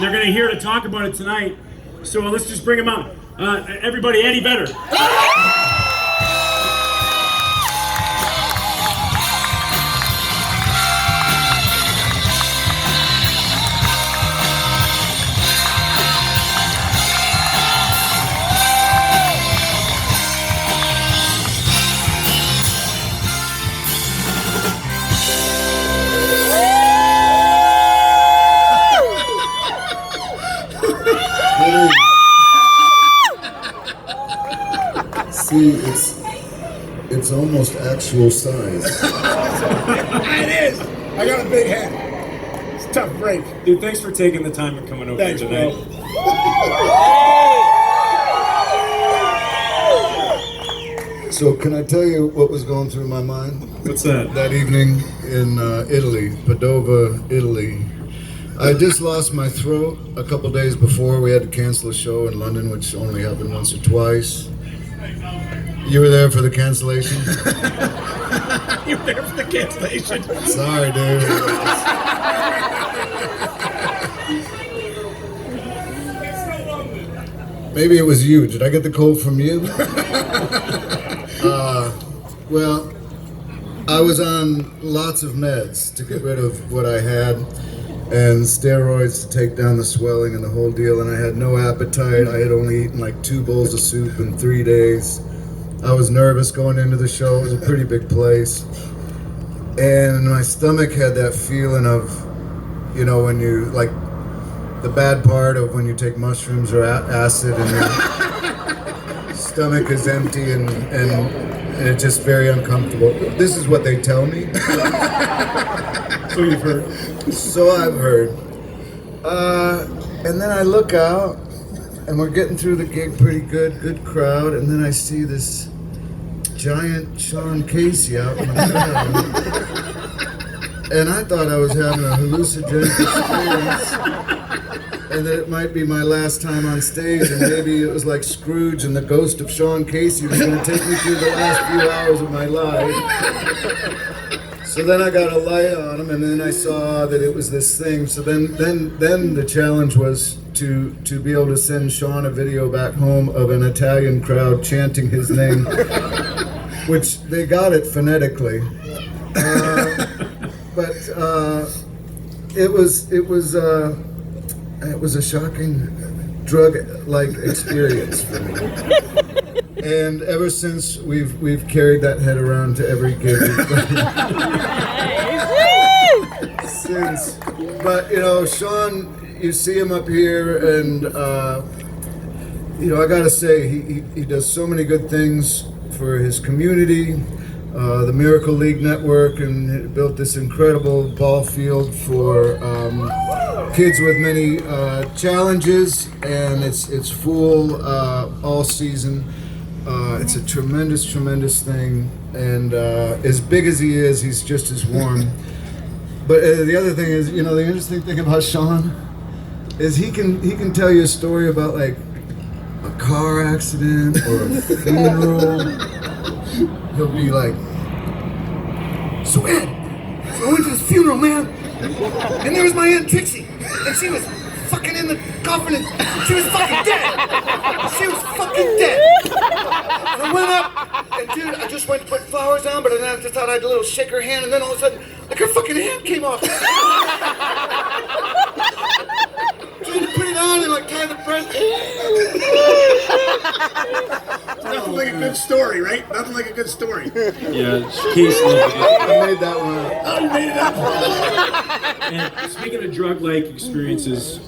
they're going to hear to talk about it tonight. So let's just bring them out. Everybody, Eddie Vedder. See, it's almost actual size. It is. I got a big head. It's a tough break. Dude, thanks for taking the time and coming over Thanks, here tonight. So can I tell you what was going through my mind? What's that? That evening in Italy, Padova, Italy. I just lost my throat a couple days before. We had to cancel a show in London, which only happened once or twice. You were there for the cancellation? You were there for the cancellation. Sorry, dude. Maybe it was you. Did I get the cold from you? Well, I was on lots of meds to get rid of what I had and steroids to take down the swelling and the whole deal, and I had no appetite. I had only eaten like 2 bowls of soup in 3 days. I was nervous going into the show. It was a pretty big place. And my stomach had that feeling of, you know, when you, like, the bad part of when you take mushrooms or acid and your stomach is empty and it's just very uncomfortable. This is what they tell me. So you've heard. So I've heard. And then I look out, and we're getting through the gig pretty good crowd, and then I see this giant Sean Casey out in the crowd. And I thought I was having a hallucinogenic experience, and that it might be my last time on stage, and maybe it was like Scrooge and the ghost of Sean Casey was going to take me through the last few hours of my life. So then I got a light on him, and then I saw that it was this thing. So then the challenge was to be able to send Sean a video back home of an Italian crowd chanting his name, which they got it phonetically. But it was a shocking drug-like experience for me. And ever since, we've carried that head around to every gig we've done. Since. But, you know, Sean, you see him up here, and, you know, I gotta say, he does so many good things for his community, the Miracle League Network, and built this incredible ball field for kids with many challenges, and it's full all season. It's a tremendous thing, and as big as he is, he's just as warm. But the other thing is, you know, the interesting thing about Sean is he can tell you a story about like a car accident or a funeral. He'll be like, "So Ed, I went to this funeral, man, and there was my Aunt Trixie, and she was fucking in the coffin, and she was fucking dead. She was fucking dead. And I went up, and dude, I just went to put flowers down, but then I just thought I'd a little shake her hand, and then all of a sudden, like her fucking hand came off. Trying to put it on and like tie the present. Nothing like a good story, right? Nothing like a good story. Yeah, Casey. I made that one up. Oh, you made it up. And speaking of drug-like experiences,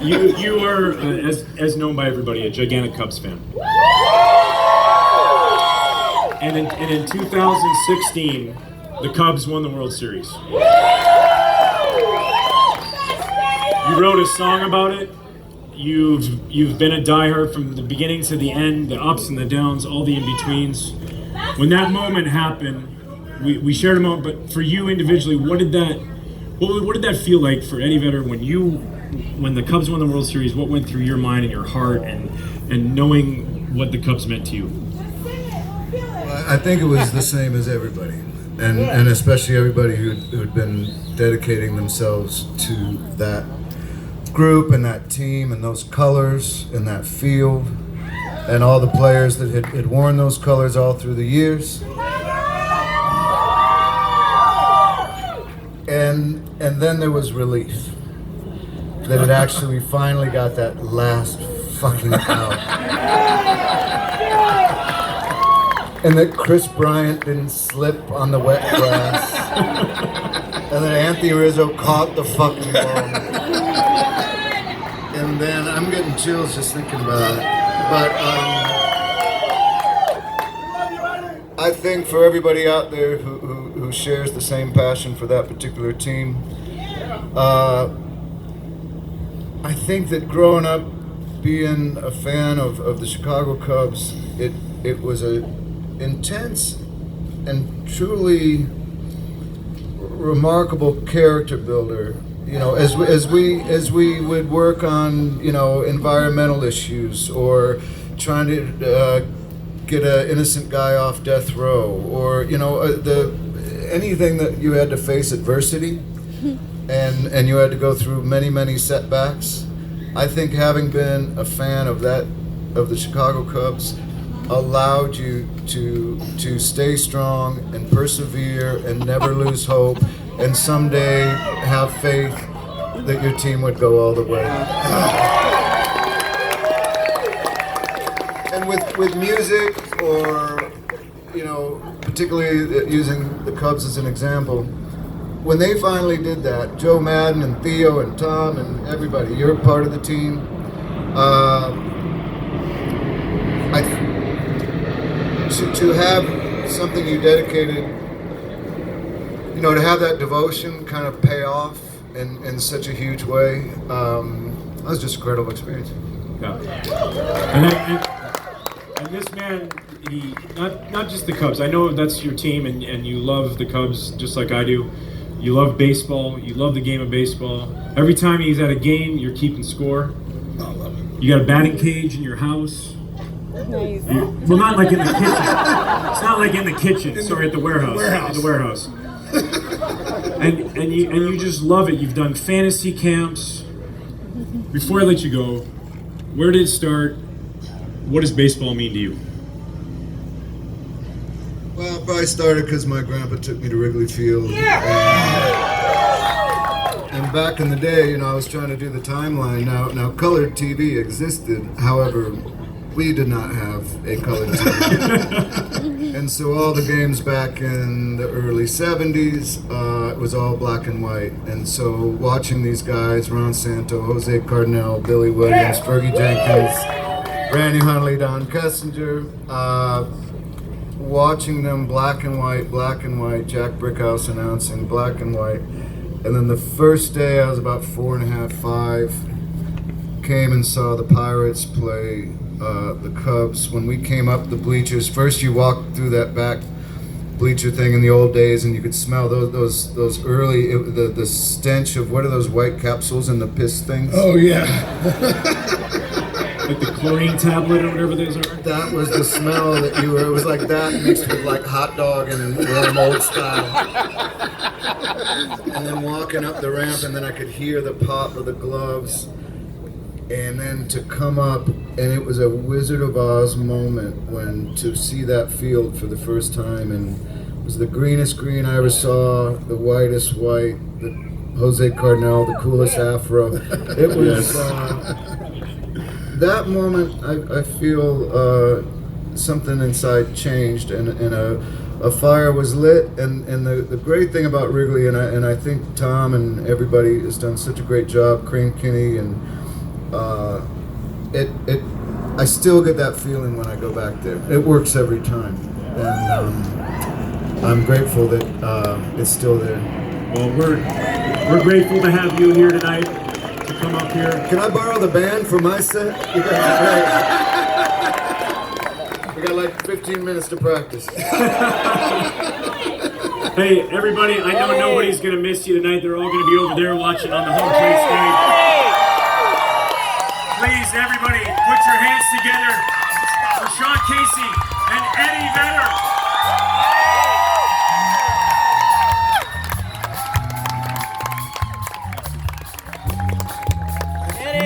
you are, as known by everybody, a gigantic Cubs fan. And in 2016, the Cubs won the World Series. You wrote a song about it. You've been a diehard from the beginning to the end, the ups and the downs, all the in-betweens. When that moment happened, we shared a moment, but for you individually, what did that feel like for Eddie Vedder when the Cubs won the World Series? What went through your mind and your heart, and knowing what the Cubs meant to you? I think it was the same as everybody, and especially everybody who'd been dedicating themselves to that group and that team and those colors and that field and all the players that had worn those colors all through the years. And then there was relief that it actually finally got that last fucking out. And that Chris Bryant didn't slip on the wet grass. And that Anthony Rizzo caught the fucking ball. And then I'm getting chills just thinking about it. But I think for everybody out there who shares the same passion for that particular team, I think that growing up being a fan of the Chicago Cubs, it was a intense and truly remarkable character builder. You know, as we would work on, you know, environmental issues or trying to get an innocent guy off death row, or you know, anything that you had to face adversity, and you had to go through many setbacks. I think having been a fan of the Chicago Cubs allowed you to stay strong and persevere and never lose hope, and someday have faith that your team would go all the way. And with music, or you know, particularly using the Cubs as an example, when they finally did that, Joe Madden and Theo and Tom and everybody, you're part of the team. To have something you dedicated, you know, to have that devotion kind of pay off in such a huge way, that was just a incredible experience. Yeah. And this man, he not just the Cubs. I know that's your team, and you love the Cubs just like I do. You love baseball. You love the game of baseball. Every time he's at a game, you're keeping score. I love it. You got a batting cage in your house. Nice. Well, not like in the kitchen. It's not like in the kitchen. Sorry, at the warehouse. At the warehouse. And you just love it. You've done fantasy camps. Before I let you go, where did it start? What does baseball mean to you? Well, it probably started because my grandpa took me to Wrigley Field. And back in the day, you know, I was trying to do the timeline. Now colored TV existed. However, we did not have a colored TV. And so all the games back in the early 70s, it was all black and white. And so watching these guys, Ron Santo, Jose Cardinal, Billy Williams, Fergie Jenkins, Randy Hundley, Don Kessinger, watching them black and white, Jack Brickhouse announcing black and white. And then the first day, I was about 4.5, 5, came and saw the Pirates play the Cubs. When we came up the bleachers, first you walked through that back bleacher thing in the old days, and you could smell those early, the stench of, what are those white capsules and the piss things? Oh yeah. Like the chlorine tablet or whatever those are? That was the smell that you were, it was like that mixed with like hot dog and warm old style. And then walking up the ramp, and then I could hear the pop of the gloves. And then to come up, and it was a Wizard of Oz moment when to see that field for the first time, and it was the greenest green I ever saw, the whitest white, the Jose Cardinal, the coolest afro. It was that moment. I feel something inside changed, and a fire was lit. And the great thing about Wrigley, and I think Tom and everybody has done such a great job, Crane Kinney, and I still get that feeling when I go back there. It works every time, and I'm grateful that it's still there. Well, we're grateful to have you here tonight, to come up here. Can I borrow the band for my set? You guys are great. We got like 15 minutes to practice. Hey, everybody, I know nobody's going to miss you tonight. They're all going to be over there watching on the home plate screen. Please, everybody, put your hands together for Sean Casey and Eddie Vedder.